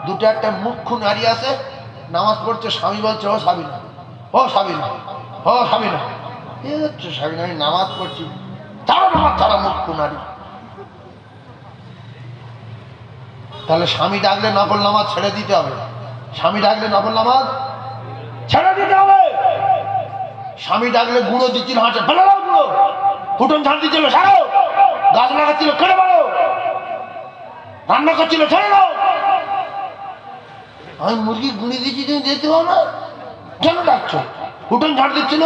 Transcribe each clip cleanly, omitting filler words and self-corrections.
দুটো একটা মুখ্য নারী আছে, নামাজ পড়ছে, স্বামী বলছে ও সাবিনা, ও সাবিনা, ও সাবিনা, এই হচ্ছে সাবিনা, আমি নামাজ পড়ছি, তারা নামাজ, তারা মুখ্য নারী। তাহলে স্বামী ডাকলে নফল নামাজ ছেড়ে দিতে হবে, স্বামী ডাকলে নফল নামাজ ছেড়ে দিতে হবে। স্বামী ডাকলে গুঁড়ো দিচ্ছিল হাঁটে, ফেলে দাও গুঁড়ো, কুটন ঝাড় দিচ্ছিল ছাড়ো, গাছ লাগাচ্ছিল কেটে পারো, রান্না করছিল ছেড়ে দাও। আমি মুরগি গুঁড়ি দিচ্ছি, তুমি যেতে পারো না, কেন ডাকছো? কুটন ঝাড় দিচ্ছিল।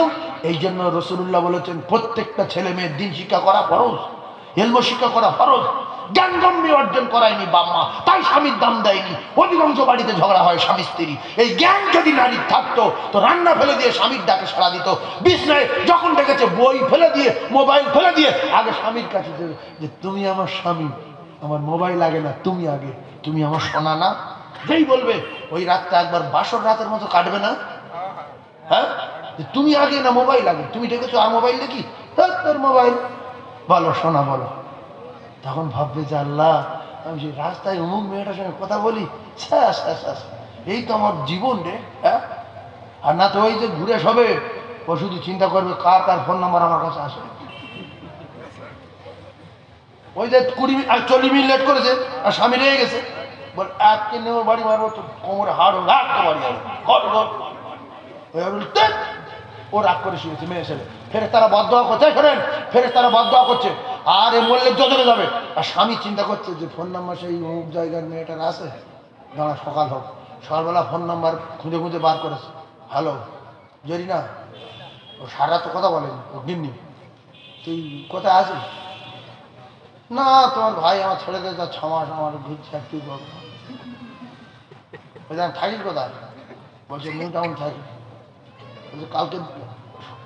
এই জন্য রাসূলুল্লাহ বলেছেন প্রত্যেকটা ছেলে মেয়ের দিন শিক্ষা করা ফরজ, ইলম শিক্ষা করা ফরজ। জ্ঞান গম্ভীর অর্জন করায়নি বাম্মা, তাই স্বামীর দাম দেয়নি। অধিকাংশ বাড়িতে ঝগড়া হয় স্বামী স্ত্রী। এই জ্ঞান যদি নারীর থাকতো তো রান্না ফেলে দিয়ে স্বামীর ডাকে সাড়া দিত। বিছনায় যখন ডেকেছে বই ফেলে দিয়ে, মোবাইল ফেলে দিয়ে আগে স্বামীর কাছে যাবে, যে তুমি আমার স্বামী, আমার মোবাইল লাগে না, তুমি আগে, তুমি আমার সোনা না। যেই বলবে ওই রাতটা একবার বাসর রাতের মতো কাটবে না? হ্যাঁ, তুমি আগে না মোবাইল আগে, তুমি ডেকেছো আর মোবাইল দেখি, তোর মোবাইল, বলো সোনা বলো। তখন ভাববে যে আল্লাহ, আমি যে রাস্তায় অমুক মেয়েটার সঙ্গে কথা বলি, এই তো আমার জীবন রে। হ্যাঁ, আর না তো ওই যে ঘুরে সবে ও শুধু চিন্তা করবে কার কার ফোন নাম্বার আমার কাছে আসে। ওই যে 40 মিনিট লেট করেছে আর স্বামী রেগে গেছে, বল আজকে নেওয়ার বাড়ি মারবো তো কোমরে হাড় বাড়ি ও রাগ করে শুয়েছে মেয়ে ছেলে। ফেরে তারা বদদোয়া করছে, শোনেন, ফেরে তারা বদদোয়া করছে, আর এ মরলে জজরে যাবে। আর স্বামী চিন্তা করছে যে ফোন নাম্বার সেই অমুক জায়গার মেয়েটার আছে, দাঁড়া সকাল হোক। সকালবেলা ফোন নাম্বার খুঁজে খুঁজে বার করেছে, হ্যালো জরিনা, ও সারা তো কথা বলেনি, ও গিন্নি, তুই কোথায় আছিস? না তোমার ভাই আমার ছেড়ে দিয়ে যা 6 মাস আমার ঘুরছে, আর তুই বল থাকিস কোথায়? বলছে নিউ টাউন থাকি। বলছে কালকে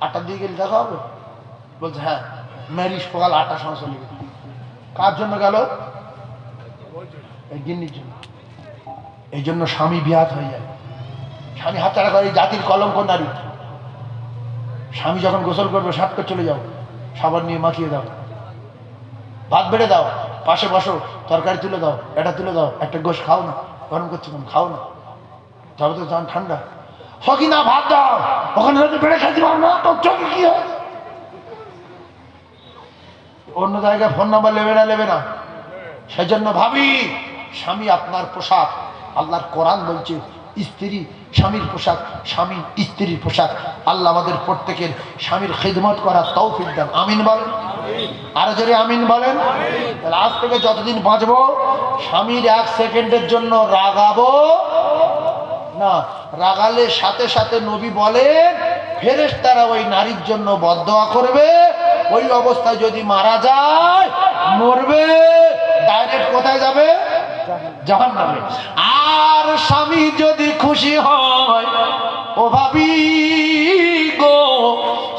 8টার দিকে গেলে দেখা হবে? বলছে হ্যাঁ। ম্যারিজ সকাল 8টার সময় চলে গেল। কার জন্য গেল? এই গিন্নির জন্য। এই জন্য স্বামী বিহাত হয়ে যায়, স্বামী হাতছাড়া করে। এই জাতির কলঙ্ক নারী। স্বামী যখন গোসল করবে সাত করে চলে যাও, সাবান নিয়ে মাখিয়ে দাও, ভাত বেড়ে দাও, পাশে বসো, তরকারি তুলে দাও, এটা তুলে দাও, একটা গোশ খাও না, গরম করছে কেন, খাও না, তবে তো জান ঠান্ডা। হকি না ভাত দাও, ওখানে হয়তো বেড়ে খাইতে পারো না, তোর চোখে কি হয়? অন্য জায়গায় ফোন নাম্বার নেবে না। সেজন্য ভাবি, স্বামী আপনার পোশাক। আল্লাহর কোরআন বলছে স্ত্রী স্বামীর পোশাক, স্বামী স্ত্রীর পোশাক। আল্লাহ আমাদের প্রত্যেকের স্বামীর খিদমত করার তৌফিক দেন, আমিন বলেন। আরো জোরে আমিন বলেন। তাহলে আজ থেকে যতদিন বাঁচবো স্বামীর 1 সেকেন্ডের জন্য রাগাবো না। রাগালে সাথে সাথে নবী বলেন ফেরেশতারা ওই নারীর জন্য বদদোয়া করবে। ওই অবস্থায় যদি মারা যায়, মরবে, ডাইরেক্ট কোথায় যাবে? জাহান্নামে। আর স্বামী যদি খুশি হয়, ও ভাবি গো,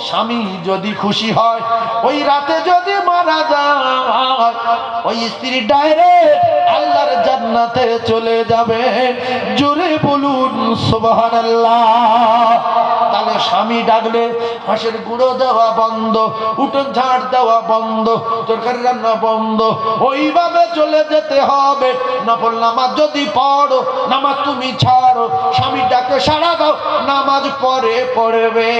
স্বামী যদি খুশি হয়, ওই রাতে যদি মারা যায়, ওই স্ত্রী ডাইরেক্ট আল্লাহর জান্নাতে চলে যাবে। জোরে বলুন সুবহানাল্লাহ। তাহলে স্বামী ডাকলে হাঁসের গুঁড়ো দেওয়া বন্ধ, উঠোন ঝাড় দেওয়া বন্ধ, তরকারি রান্না বন্ধ, ওইভাবে চলে যেতে হবে। নফল নামাজ যদি পড়ো, নামাজ তুমি ছাড়ো, স্বামীর ডাকে সাড়া দাও, নামাজ পড়ে পড়বে।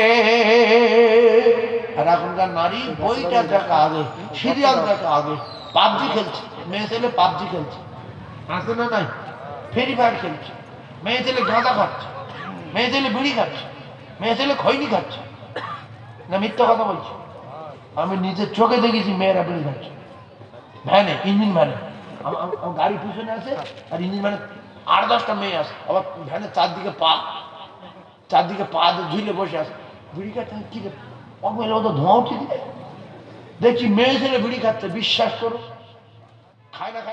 আর এখনকার নারী বইটা দেখা আগে, সিরিয়াল দেখা আগে, পাবজি খেলছে মেয়ে ছেলে, পাবজি খেলছে, আছে না নাই? ফ্রি ফায়ার খেলছে মেয়ে ছেলে, গাঁজা খাচ্ছে মেয়ে ছেলে, বিড়ি খাচ্ছে মেয়ে ছেলে, খৈনি খাচ্ছে। না মিথ্যা কথা বলছি? আমি নিজের চোখে দেখেছি মেয়েরা বিড়ি খাচ্ছে ভ্যানে, ইঞ্জিন ভ্যানে। গাড়ি পিছনে আছে আর ইঞ্জিন ভ্যানে 8-10টা মেয়ে আছে, আবার ভ্যানের চারদিকে পা ঝুলে বসে আছে, বিড়ি খাচ্ছে। কি রে অবহেলা, ও তো ধোঁয়া উঠিয়ে দিবে। দেখছি মেয়ে ছেলে বিড়ি খাচ্ছে, বিশ্বাস করো, খায় না খায়